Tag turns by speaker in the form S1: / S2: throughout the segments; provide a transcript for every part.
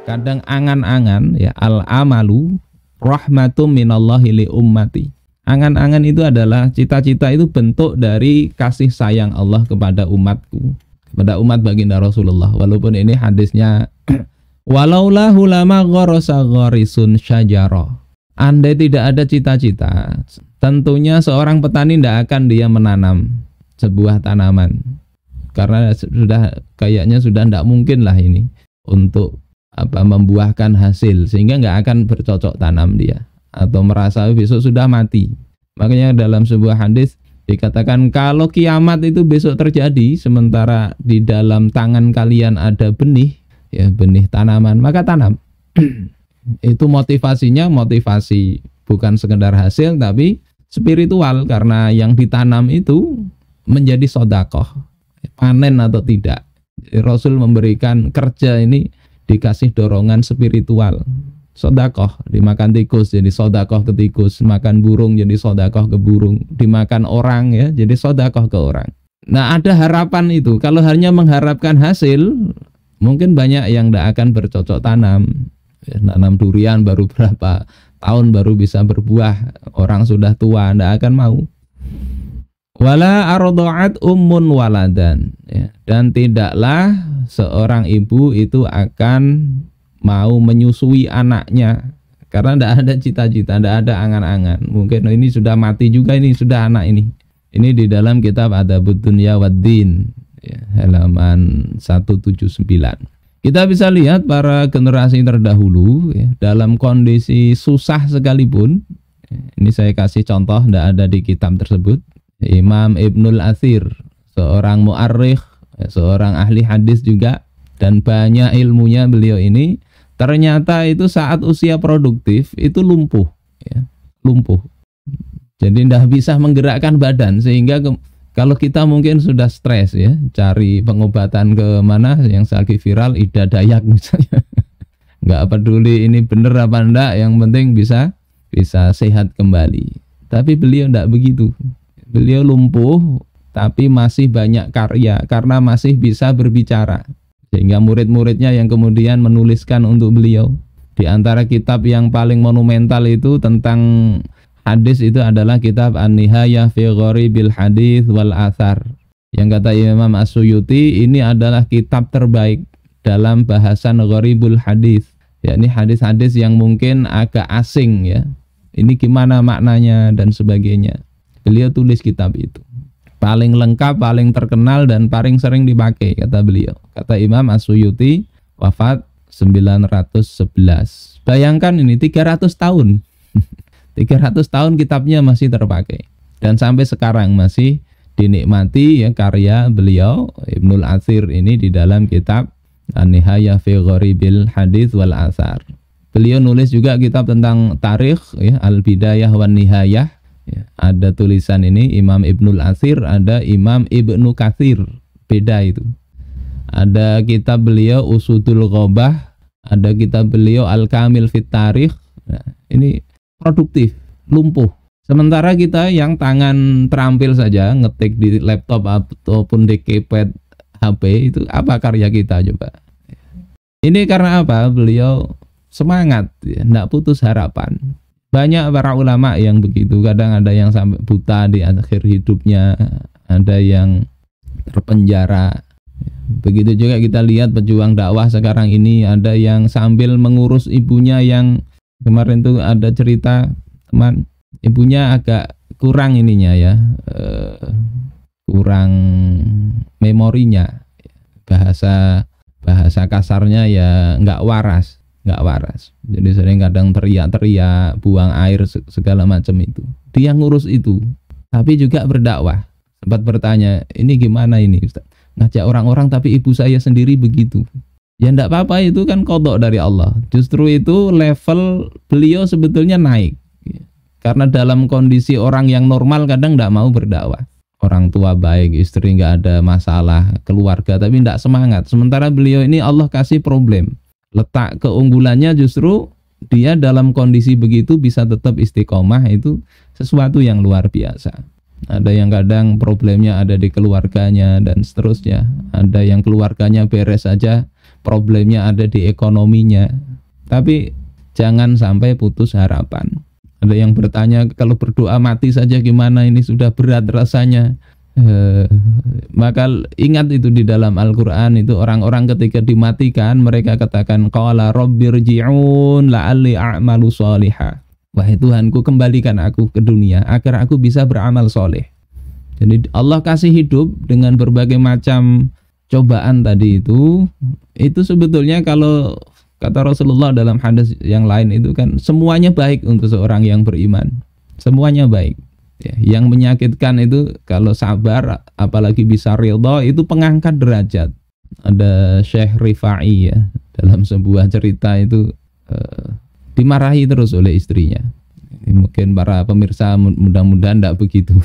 S1: Kadang angan-angan ya, al amalu rahmatum minallahi li ummati. Angan-angan itu adalah cita-cita, itu bentuk dari kasih sayang Allah kepada umatku, kepada umat baginda Rasulullah. Walaupun ini hadisnya walaulahu lama gharasa gharisun syajara. Andai tidak ada cita-cita, tentunya seorang petani tidak akan dia menanam sebuah tanaman. Karena kayaknya sudah tidak mungkin lah ini untuk membuahkan hasil, sehingga nggak akan bercocok tanam dia, atau merasa besok sudah mati. Makanya dalam sebuah hadis dikatakan kalau kiamat itu besok terjadi sementara di dalam tangan kalian ada benih, ya benih tanaman, maka tanam. Itu motivasinya motivasi bukan sekedar hasil tapi spiritual, karena yang ditanam itu menjadi sedekah, panen atau tidak. Jadi Rasul memberikan kerja ini dikasih dorongan spiritual. Sedekah, dimakan tikus jadi sedekah ke tikus, makan burung jadi sedekah ke burung, dimakan orang ya jadi sedekah ke orang. Nah, ada harapan itu. Kalau hanya mengharapkan hasil, mungkin banyak yang tidak akan bercocok tanam. Ya, nanam durian baru berapa tahun baru bisa berbuah, orang sudah tua tidak akan mau. Wala arda'at ummun waladan, ya, dan tidaklah seorang ibu itu akan mau menyusui anaknya karena tidak ada cita-cita, tidak ada angan-angan. Mungkin ini sudah mati juga, ini sudah anak ini. Ini di dalam kitab Adabud Dunya Waddin, ya, halaman 179. Kita bisa lihat para generasi terdahulu ya, dalam kondisi susah sekalipun. Ini saya kasih contoh, tidak ada di kitab tersebut. Imam Ibnul Athir, seorang mu'arrikh, seorang ahli hadis juga, dan banyak ilmunya beliau ini, ternyata itu saat usia produktif itu lumpuh, ya, lumpuh. Jadi tidak bisa menggerakkan badan, sehingga kalau kita mungkin sudah stres ya, cari pengobatan ke mana yang lagi viral, Ida Dayak misalnya, nggak peduli ini bener apa enggak, yang penting bisa sehat kembali. Tapi beliau tidak begitu. Beliau lumpuh tapi masih banyak karya karena masih bisa berbicara, sehingga murid-muridnya yang kemudian menuliskan untuk beliau. Di antara kitab yang paling monumental itu tentang hadis itu adalah kitab An-Nihayah fi Gharibil Hadits wal Athar, yang kata Imam As-Suyuti ini adalah kitab terbaik dalam bahasan Gharibul Hadits, yakni hadis-hadis yang mungkin agak asing ya, ini gimana maknanya dan sebagainya. Beliau tulis kitab itu. Paling lengkap, paling terkenal, dan paling sering dipakai, kata beliau. Kata Imam As-Suyuti, wafat 911. Bayangkan ini 300 tahun. 300 tahun kitabnya masih terpakai. Dan sampai sekarang masih dinikmati ya karya beliau, Ibnul Athir ini di dalam kitab An-Nihayah fi Gharibil Hadits wal Athar. Beliau nulis juga kitab tentang tarikh ya, Al-Bidayah wan Nihayah. Ya, ada tulisan ini Imam Ibnul Athir, ada Imam Ibnu Katsir, beda itu. Ada kitab beliau Usudul Ghabah, ada kitab beliau Al-Kamil fit Tarikh. Nah, ini produktif, lumpuh. Sementara kita yang tangan terampil saja, ngetik di laptop ataupun di keypad HP, itu apa karya kita coba? Ini karena apa? Beliau semangat, ya, tidak putus harapan. Banyak para ulama yang begitu, kadang ada yang sampai buta di akhir hidupnya, ada yang terpenjara. Begitu juga kita lihat pejuang dakwah sekarang ini, ada yang sambil mengurus ibunya yang kemarin tuh ada cerita teman, ibunya agak kurang ininya ya, kurang memorinya, bahasa kasarnya ya nggak waras. Jadi sering kadang teriak-teriak, buang air segala macam itu. Dia ngurus itu, tapi juga berdakwah. Sempat bertanya, ini gimana ini Ustaz? Ngajak orang-orang tapi ibu saya sendiri begitu. Ya enggak apa-apa, itu kan qadha dari Allah. Justru itu level beliau sebetulnya naik. Karena dalam kondisi orang yang normal kadang enggak mau berdakwah. Orang tua baik, istri enggak ada masalah, keluarga tapi enggak semangat. Sementara beliau ini Allah kasih problem. Letak keunggulannya justru dia dalam kondisi begitu bisa tetap istiqomah, itu sesuatu yang luar biasa. Ada yang kadang problemnya ada di keluarganya dan seterusnya. Ada yang keluarganya beres saja, problemnya ada di ekonominya. Tapi jangan sampai putus harapan. Ada yang bertanya, kalau berdoa mati saja gimana, ini sudah berat rasanya. Maka ingat itu di dalam Al-Quran itu orang-orang ketika dimatikan mereka katakan qala rabbirji'un la'alli a'malu sholihah. Wahai Tuhanku, kembalikan aku ke dunia agar aku bisa beramal soleh. Jadi Allah kasih hidup dengan berbagai macam cobaan tadi itu sebetulnya kalau kata Rasulullah dalam hadis yang lain itu kan semuanya baik untuk seorang yang beriman. Semuanya baik. Ya, yang menyakitkan itu kalau sabar apalagi bisa ridha itu pengangkat derajat. Ada Syekh Rifai ya dalam sebuah cerita itu dimarahi terus oleh istrinya. Ini mungkin para pemirsa mudah-mudahan tidak begitu.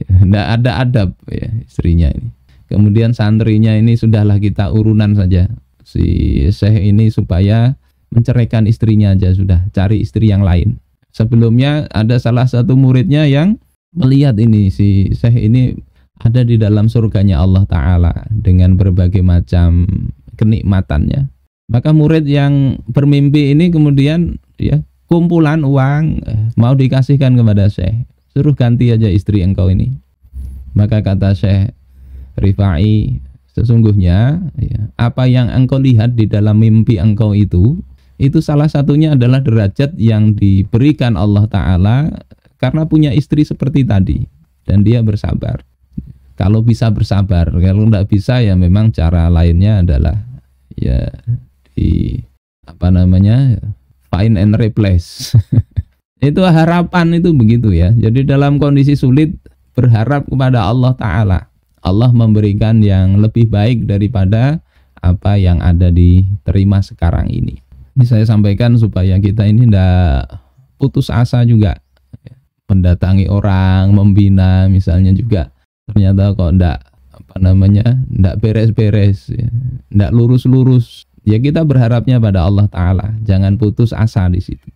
S1: Tidak ada adab ya istrinya ini. Kemudian santrinya ini sudahlah kita urunan saja si Syekh ini supaya menceraikan istrinya aja, sudah cari istri yang lain. Sebelumnya ada salah satu muridnya yang melihat ini si Syekh ini ada di dalam surganya Allah Ta'ala dengan berbagai macam kenikmatannya. Maka murid yang bermimpi ini kemudian ya kumpulan uang mau dikasihkan kepada Syekh. Suruh ganti aja istri engkau ini. Maka kata Syekh Rifai, sesungguhnya ya, apa yang engkau lihat di dalam mimpi engkau itu salah satunya adalah derajat yang diberikan Allah Ta'ala karena punya istri seperti tadi. Dan dia bersabar. Kalau bisa bersabar, kalau tidak bisa ya memang cara lainnya adalah ya di find and replace. Itu harapan itu begitu ya. Jadi dalam kondisi sulit berharap kepada Allah Ta'ala. Allah memberikan yang lebih baik daripada apa yang ada diterima sekarang ini. Ini saya sampaikan supaya kita ini tidak putus asa juga. Mendatangi orang, membina misalnya juga. Ternyata kok tidak beres-beres, tidak lurus-lurus. Ya kita berharapnya pada Allah Ta'ala. Jangan putus asa di situ.